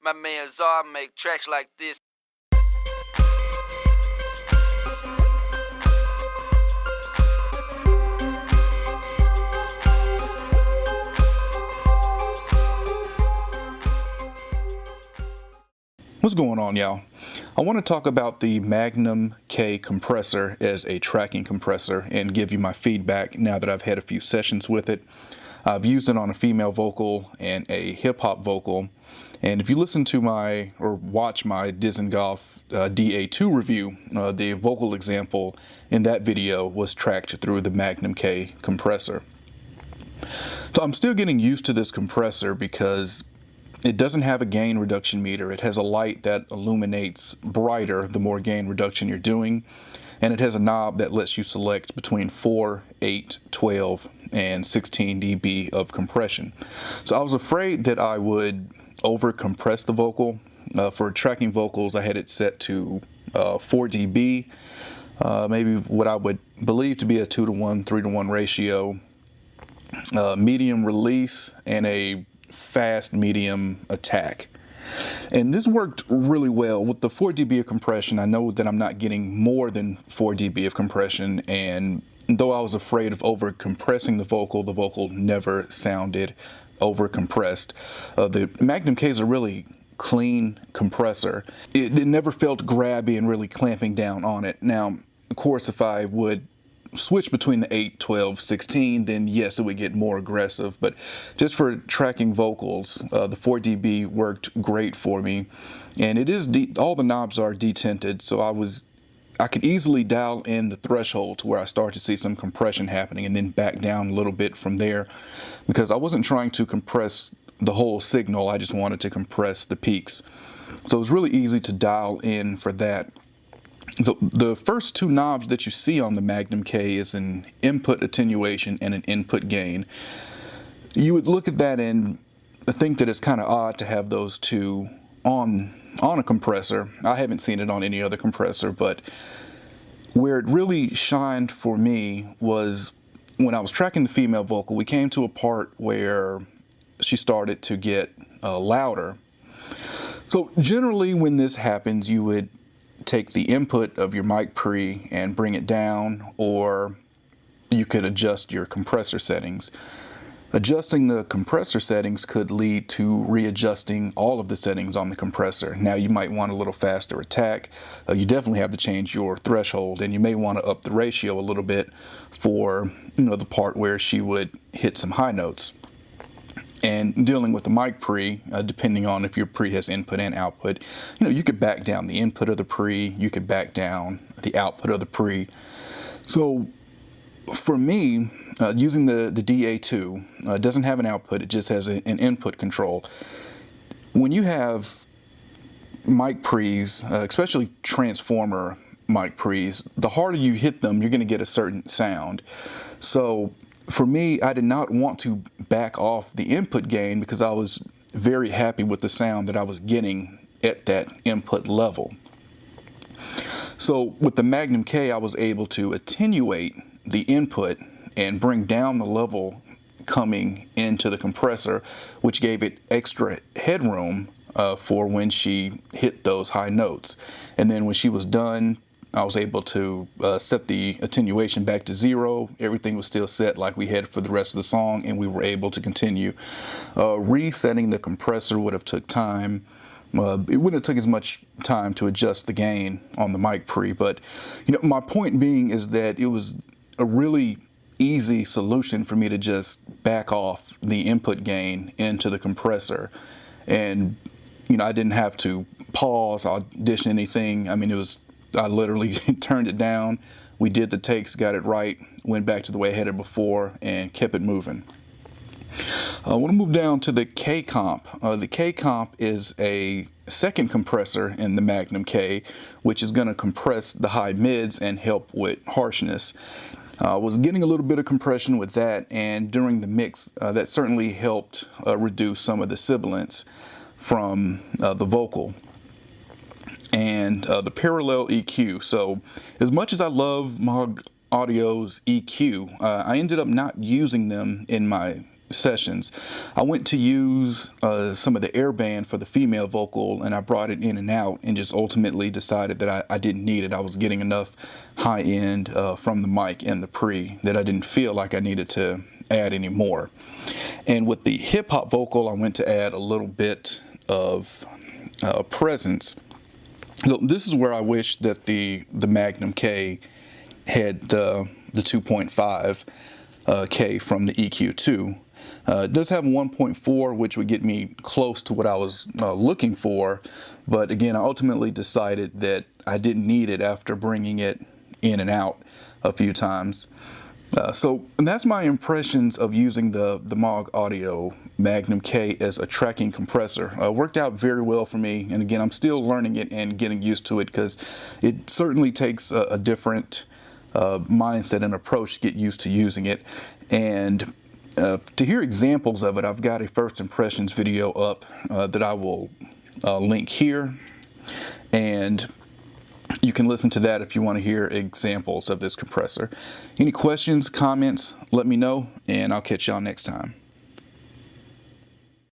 My man Czar make tracks like this. What's going on, y'all? I want to talk about the Magnum-K compressor as a tracking compressor and give you my feedback now that I've had a few sessions with it. I've used it on a female vocal and a hip-hop vocal, and if you listen to my or watch my Dizengoff DA2 review, the vocal example in that video was tracked through the Magnum-K compressor. So I'm still getting used to this compressor because it doesn't have a gain reduction meter. It has a light that illuminates brighter the more gain reduction you're doing, and it has a knob that lets you select between 4, 8, 12, and 16 dB of compression. So I was afraid that I would over compress the vocal. For tracking vocals, I had it set to 4 dB, maybe what I would believe to be a 2-to-1, 3-to-1 ratio, medium release, and a fast medium attack. And this worked really well. With the 4 dB of compression, I know that I'm not getting more than 4 dB of compression, and though I was afraid of over compressing the vocal never sounded over compressed. The Magnum-K is a really clean compressor. It never felt grabby and really clamping down on it. Now, of course, if I would switch between the 8, 12, 16, then yes, it would get more aggressive. But just for tracking vocals, the 4 dB worked great for me. And it is all the knobs are detinted, so I could easily dial in the threshold to where I start to see some compression happening and then back down a little bit from there, because I wasn't trying to compress the whole signal. I just wanted to compress the peaks. So it was really easy to dial in for that. So the first two knobs that you see on the Magnum-K is an input attenuation and an input gain. You would look at that and think that it's kind of odd to have those two on a compressor. I haven't seen it on any other compressor, but where it really shined for me was when I was tracking the female vocal. We came to a part where she started to get louder. So generally when this happens, you would take the input of your mic pre and bring it down, or you could adjust your compressor settings. Adjusting the compressor settings could lead to readjusting all of the settings on the compressor. Now you might want a little faster attack. You definitely have to change your threshold, and you may want to up the ratio a little bit for the part where she would hit some high notes. And dealing with the mic pre, depending on if your pre has input and output, you could back down the input of the pre, you could back down the output of the pre. So for me, using the DA2, doesn't have an output, it just has an input control. When you have mic pre's, especially transformer mic pre's, the harder you hit them, you're going to get a certain sound. So for me, I did not want to back off the input gain because I was very happy with the sound that I was getting at that input level. So with the Magnum-K, I was able to attenuate the input and bring down the level coming into the compressor, which gave it extra headroom for when she hit those high notes. And then when she was done, I was able to set the attenuation back to 0. Everything was still set like we had for the rest of the song, and we were able to continue. Resetting the compressor would have took time. It wouldn't have took as much time to adjust the gain on the mic pre, but my point being is that it was a really easy solution for me to just back off the input gain into the compressor, and I didn't have to pause, audition anything. I mean, I literally turned it down, we did the takes, got it right, went back to the way I had it before, and kept it moving. I want to move down to the K-Comp. The K-Comp is a second compressor in the Magnum-K, which is going to compress the high mids and help with harshness. I was getting a little bit of compression with that, and during the mix, that certainly helped reduce some of the sibilance from the vocal. And the parallel EQ. So as much as I love Maag Audio's EQ, I ended up not using them in my sessions. I went to use some of the airband for the female vocal, and I brought it in and out, and just ultimately decided that I didn't need it. I was getting enough high end from the mic and the pre that I didn't feel like I needed to add any more. And with the hip hop vocal, I went to add a little bit of presence. So this is where I wish that the Magnum-K had the 2.5 K from the EQ2. It does have 1.4, which would get me close to what I was looking for, but again, I ultimately decided that I didn't need it after bringing it in and out a few times. And that's my impressions of using the Maag Audio Magnum-K as a tracking compressor. Worked out very well for me, and again, I'm still learning it and getting used to it, because it certainly takes a different mindset and approach to get used to using it. And to hear examples of it, I've got a first impressions video up that I will link here, and you can listen to that if you want to hear examples of this compressor. Any questions, comments, let me know, and I'll catch y'all next time.